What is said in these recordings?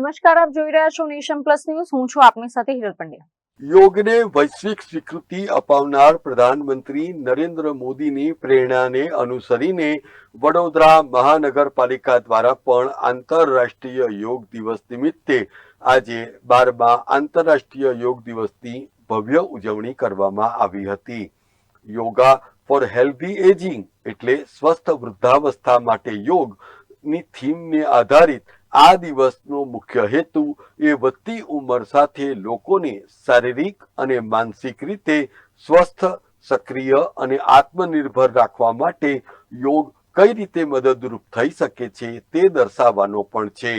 નમસ્કાર, આપ જોઈ રહ્યા છો નેશન પ્લસ ન્યૂઝ. હું છું આપની સાથે હિરલ પંડ્યા. યોગને વૈશ્વિક સ્વીકૃતિ અપાવનાર પ્રધાનમંત્રી નરેન્દ્ર મોદીની પ્રેરણાને અનુસરીને વડોદરા મહાનગરપાલિકા દ્વારા પણ આંતરરાષ્ટ્રીય યોગ દિવસ નિમિત્તે આજે 12મા આંતરરાષ્ટ્રીય યોગ દિવસની ભવ્ય ઉજવણી કરવામાં આવી હતી. યોગા ફોર હેલ્ધી એજિંગ એટલે સ્વસ્થ વૃદ્ધાવસ્થા માટે યોગની થીમને આધારિત આ દિવસનો મુખ્ય હેતુ એ વધતી ઉંમર સાથે લોકોને શારીરિક અને માનસિક રીતે સ્વસ્થ, સક્રિય અને આત્મનિર્ભર રાખવા માટે યોગ કઈ રીતે મદદરૂપ થઈ શકે છે તે દર્શાવવાનો પણ છે.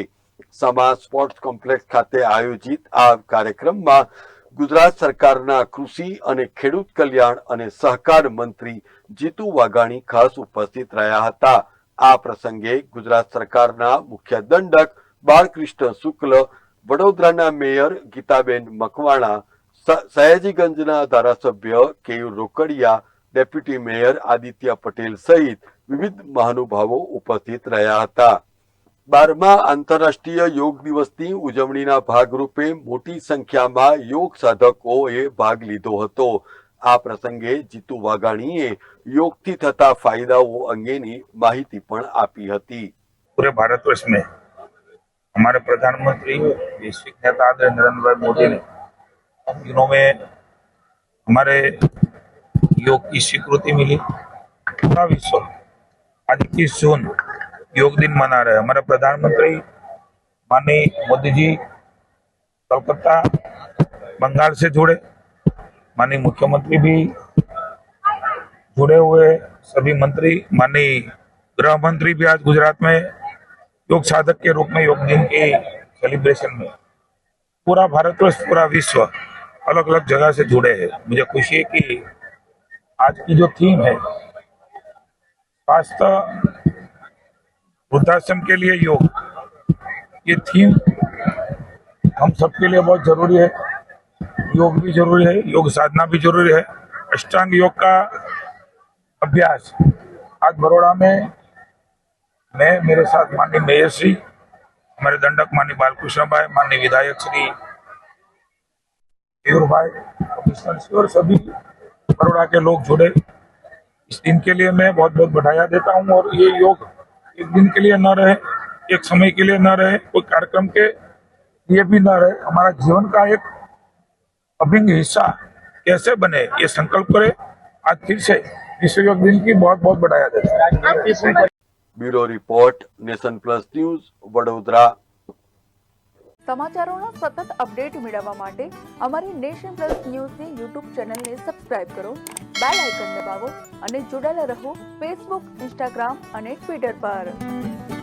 સમા સ્પોર્ટ્સ કોમ્પ્લેક્સ ખાતે આયોજિત આ કાર્યક્રમમાં ગુજરાત સરકારના કૃષિ અને ખેડૂત કલ્યાણ અને સહકાર મંત્રી જીતુ વાઘાણી ખાસ ઉપસ્થિત રહ્યા હતા. આ પ્રસંગે ગુજરાત સરકારના મુખ્ય દંડક બાળકૃષ્ણ શુક્લ, વડોદરાના મેયર ગીતાબેન મકવાણા, સયાજીગંજના ધારાસભ્ય કેયુર રોકડિયા, ડેપ્યુટી મેયર આદિત્ય પટેલ સહિત વિવિધ મહાનુભાવો ઉપસ્થિત રહ્યા હતા. 12મા આંતરરાષ્ટ્રીય યોગ દિવસની ઉજવણીના ભાગરૂપે મોટી સંખ્યામાં યોગ સાધકોએ ભાગ લીધો હતો. આ પ્રસંગે જીતુ વાઘાણીએ યોગથી થતા फायदाओं अंगेनी माहिती पण आपी हती. पूरे भारतवर्ष में हमारे प्रधानमंत्री वैश्विक नेता आदरणीय नरेंद्र भाई मोदी ने दिनों में हमारे योग की स्वीकृति मिली. पूरा विश्व आज 21 जून योग दिन मना रहे. हमारे प्रधानमंत्री माननीय मोदी जी कोलकाता बंगाल से जुड़े, माननीय मुख्यमंत्री भी जुड़े हुए, सभी मंत्री, माननीय गृह मंत्री भी आज गुजरात में योग साधक के रूप में योग दिन के सेलिब्रेशन में पूरा भारतवर्ष, पूरा विश्व अलग अलग जगह से जुड़े हैं. मुझे खुशी है कि आज की जो थीम है स्वास्थ्य वृद्धाश्रम के लिए योग, ये थीम हम सबके लिए बहुत जरूरी है. योग भी जरूरी है, योग साधना भी जरूरी है. अष्टांग योग का अभ्यास आज बड़ौदा में मैं, मेरे साथ माननीय मेयर श्री, हमारे दंडक माननीय बालकृष्ण भाई, माननीय विधायक श्री केयूर भाई, कमिश्नर श्री और सभी बड़ौदा के लोग जुड़े. इस दिन के लिए मैं बहुत बहुत बधाई देता हूँ. और ये योग एक दिन के लिए न रहे, एक समय के लिए न रहे, कोई कार्यक्रम के लिए भी न रहे, हमारा जीवन का एक अभिन्न हिस्सा कैसे बने ये संकल्प करें. आज फिर से विश्व योग दिन की बहुत बहुत बधाई देता हूं. Bureau report, Nation Plus News, Vadodara. સમાચારોનો સતત અપડેટ મેળવવા માટે અમારી નેશન પ્લસ ન્યૂઝની યુટ્યુબ ચેનલને સબસ્ક્રાઇબ કરો, બેલ આઇકન દબાવો અને જોડાયેલા રહો ફેસબુક, ઇન્સ્ટાગ્રામ અને ટ્વિટર પર.